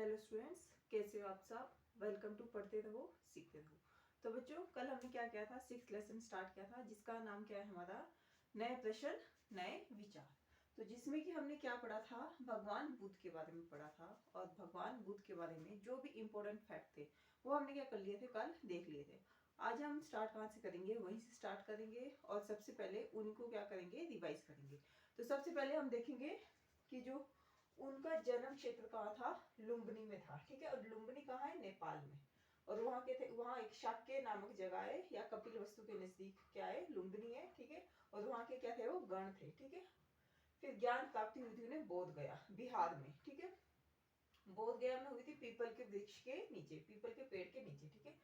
Hello students, कैसे हो आप सब। वेलकम टू पढ़ते रहो सीखते रहो। तो बच्चों, कल हमने क्या किया था, 6th लेसन स्टार्ट किया था जिसका नाम क्या है हमारा, नए प्रश्न नए विचार। तो जिसमें कि हमने क्या पढ़ा था, भगवान बुद्ध के बारे में पढ़ा था। और भगवान बुद्ध के बारे में जो भी इम्पोर्टेंट फैक्ट थे वो हमने क्या कर लिए थे, कल देख लिए थे। आज हम स्टार्ट कहाँ से करेंगे, वहीं से स्टार्ट करेंगे और सबसे पहले उनको क्या करेंगे, रिवाइज करेंगे। तो सबसे पहले हम देखेंगे कि जो उनका जन्म क्षेत्र कहाँ था, लुम्बिनी में था। ठीक है, और लुम्बिनी कहाँ है, नेपाल में। और वहाँ के थे, वहाँ एक शाक्य नामक जगह है या कपिल वस्तु के नजदीक क्या है, लुम्बिनी है। ठीक है, और वहाँ के क्या थे, वो गण थे। ठीक है, फिर ज्ञान प्राप्ति हुई थी उन्हें बोध गया, बिहार में। ठीक है, बोध गया में हुई थी पीपल के वृक्ष के नीचे, पीपल के पेड़ के नीचे। ठीक है,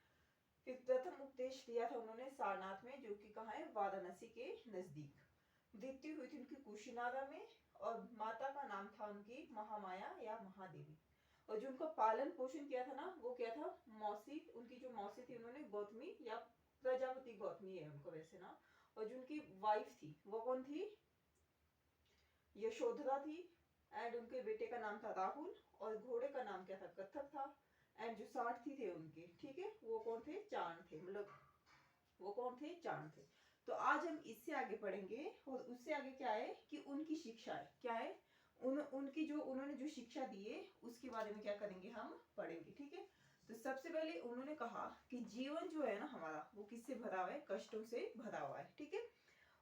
फिर प्रथम उपदेश दिया था उन्होंने सारनाथ में, जो कि कहाँ है, वाराणसी के नजदीक। मृत्यु हुई थी उनकी कुशीनारा में। और माता का नाम था उनकी महामाया या महादेवी। और जो उनका पालन पोषण किया था ना, वो क्या था, मौसी, उनकी जो मौसी थी उन्होंने गौतमी या प्रजापति गौतमी है उनको वैसे ना। और जो उनकी वाइफ थी वो कौन थी, यशोधरा थी। एंड उनके बेटे का नाम था राहुल। और घोड़े का नाम क्या था, कथक था। एंड जो सारथी थे उनके, ठीक है, वो कौन थे, चाण थे। मतलब वो कौन थे, चाण थे। तो आज हम इससे आगे पढ़ेंगे। और उससे आगे क्या है कि उनकी शिक्षा है, क्या है, उनकी जो उन्होंने जो शिक्षा दी है उसके बारे में क्या करेंगे, हम पढ़ेंगे। ठीक है, तो सबसे पहले उन्होंने कहा कि जीवन जो है ना हमारा, वो किससे भरा हुआ है, कष्टों से भरा हुआ है। ठीक है,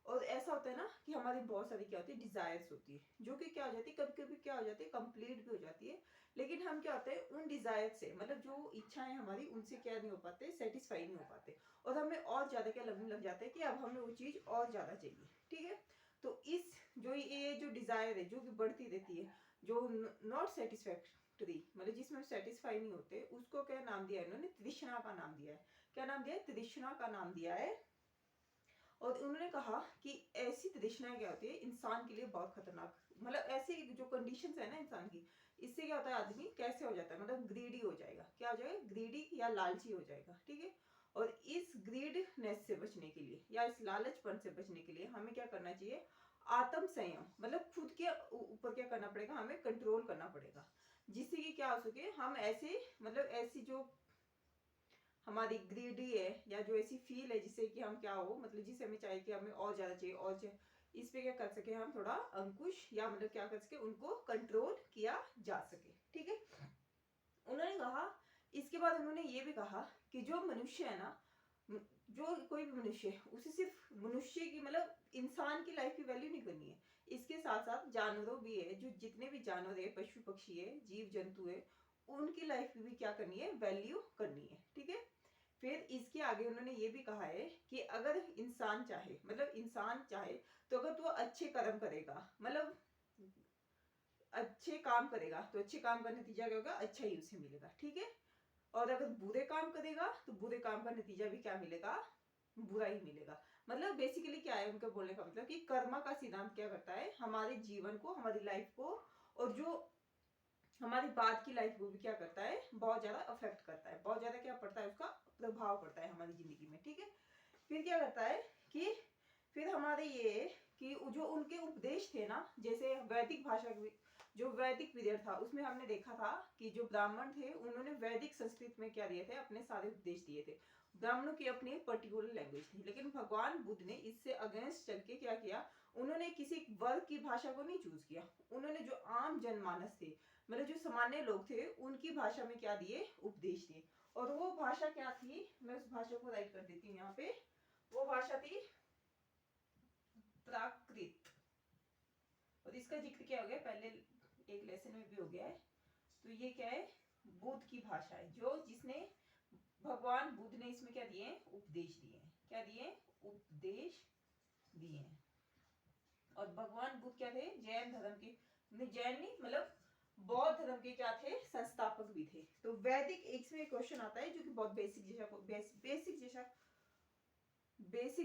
और ऐसा होता है ना कि हमारी बहुत सारी क्या होती है, डिजायर्स होती है, जो कि क्या हो जाती है, कभी कभी क्या हो जाती है, कंप्लीट भी हो जाती है। लेकिन हम क्या होता है, उन डिजायर से, मतलब जो इच्छाएं हमारी, उनसे क्या नहीं हो पाते, सेटिस्फाई नहीं हो पाते। और हमें और ज्यादा क्या लगने लग जाता है कि अब हमें वो चीज और ज्यादा चाहिए। ठीक है, तो इस जो ये जो डिजायर है, जो कि बढ़ती रहती है, जो नॉट सेटिस्फैक्टरी, मतलब जिसमें सेटिस्फाई नहीं होते, उसको क्या नाम दिया है इन्होंने, तृष्णा का नाम दिया है। क्या नाम दिया है, तृष्णा का नाम दिया है। और उन्होंने कहा कि ऐसी तृष्णाएं क्या होती है, इंसान के लिए बहुत खतरनाक, मतलब ऐसी जो कंडीशंस है ना इंसान की, इससे क्या होता है, आदमी कैसे हो जाता है, मतलब ग्रीडी हो जाएगा। क्या हो जाएगा, ग्रीडी या लालची हो जाएगा। ठीक है, और इस ग्रीडनेस से बचने के लिए या इस लालचपन से बचने के लिए हमें क्या करना चाहिए, आत्म संयम, मतलब खुद के ऊपर क्या करना पड़ेगा, हमें कंट्रोल करना पड़ेगा। जिससे कि क्या हो सके, हम ऐसे, मतलब ऐसी जो हमारी ग्रीडी है या जो ऐसी फील है जिससे कि हम क्या हो, मतलब जिसे हमें चाहिए कि हमें और ज्यादा चाहिए और चाहिए, इस पे क्या कर सके, हम थोड़ा अंकुश या मतलब क्या कर सके, उनको कंट्रोल किया जा सके। ठीक है, उन्होंने कहा, इसके बाद उन्होंने ये भी कहा कि जो मनुष्य है ना, जो कोई भी मनुष्य है, उसे सिर्फ मनुष्य की, मतलब इंसान की लाइफ की वैल्यू नहीं करनी है। इसके साथ साथ जानवरों भी है, जो जितने भी जानवर है, पशु पक्षी है, जीव जंतु है, उनकी लाइफ की भी क्या करनी है, वैल्यू करनी है। ठीक है, फिर इसके आगे उन्होंने ये भी कहा है कि अगर इंसान चाहे, मतलब इंसान चाहे, तो अगर तो अच्छे कर्म करेगा, मतलब अच्छे काम करेगा, तो अच्छे काम का नतीजा क्या होगा, अच्छा ही उसे मिलेगा। ठीक है, और अगर बुरे काम करेगा तो बुरे काम का नतीजा भी क्या मिलेगा, बुरा ही मिलेगा। मतलब बेसिकली क्या है उनके बोलने का मतलब कि कर्मा का सिद्धांत क्या करता है, हमारे जीवन को, हमारी लाइफ को, और जो हमारी बाद की लाइफ को भी क्या करता है, बहुत ज्यादा अफेक्ट करता है, बहुत ज्यादा क्या पड़ता है, उसका प्रभाव पड़ता है हमारी जिंदगी में। ठीक है, फिर क्या करता है कि फिर हमारे ये कि जो उनके उपदेश थे ना, जैसे वैदिक भाषा जो वैदिक पीरियड था, उसमें हमने देखा था कि जो ब्राह्मण थे उन्होंने वैदिक संस्कृत में क्या दिए थे, अपने सारे उपदेश दिए थे। ब्राह्मणों की अपनी पर्टिकुलर लैंग्वेज थी। लेकिन भगवान बुद्ध ने इससे अगेंस्ट चल के क्या किया, उन्होंने किसी वर्ग की भाषा को नहीं चूज किया। उन्होंने जो आम जनमानस थे, मतलब जो सामान्य लोग थे, उनकी भाषा में क्या दिए, उपदेश दिए। और वो भाषा क्या थी, मैं उस भाषा को राइट कर देती हूँ यहाँ पे। वो भाषा थी प्राकृत। और इसका जिक्र क्या हो गया, पहले एक लेसन में भी हो गया है। तो ये क्या है, बुद्ध की भाषा है, जो जिसने भगवान बुद्ध ने इसमें क्या दिए, उपदेश दिए। क्या दिए, उपदेश दिए। और भगवान बुद्ध क्या थे, जैन धर्म के, जैन नहीं मतलब बौद्ध धर्म के क्या थे, संस्थापक भी थे। तो वैदिक इसमें क्वेश्चन आता है जो कि बहुत बेसिक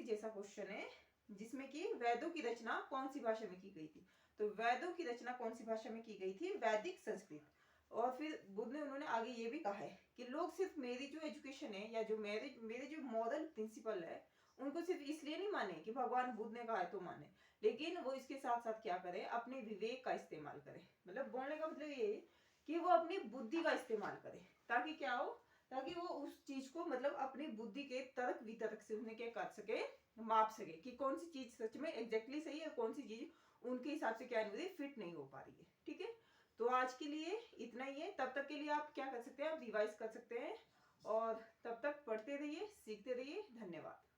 जैसा क्वेश्चन है, जिसमें कि वेदों की रचना कौन सी भाषा में की गई थी। तो वेदों की रचना कौन सी भाषा में की गई थी, वैदिक संस्कृत। और फिर बुद्ध ने, उन्होंने आगे ये भी कहा है कि लोग सिर्फ मेरी जो एजुकेशन है या जो मेरे मेरे जो मॉरल प्रिंसिपल है, उनको सिर्फ इसलिए नहीं माने कि भगवान बुद्ध ने कहा है तो माने, लेकिन वो इसके साथ साथ क्या करे, अपने विवेक का इस्तेमाल करे। मतलब बोलने का मतलब ये कि वो अपनी बुद्धि का इस्तेमाल करे, ताकि क्या हो, ताकि वो उस चीज को मतलब अपनी बुद्धि के तर्क वितर्क से उन्हें क्या कर सके, माप सके कि कौन सी चीज सच में एग्जैक्टली सही है, कौन सी चीज उनके हिसाब से क्या नहीं फिट नहीं हो पा रही है। ठीक है, तो आज के लिए इतना ही है। तब तक के लिए आप क्या कर सकते हैं, आप रिवाइज कर सकते हैं, और तब तक पढ़ते रहिए, सीखते रहिए। धन्यवाद।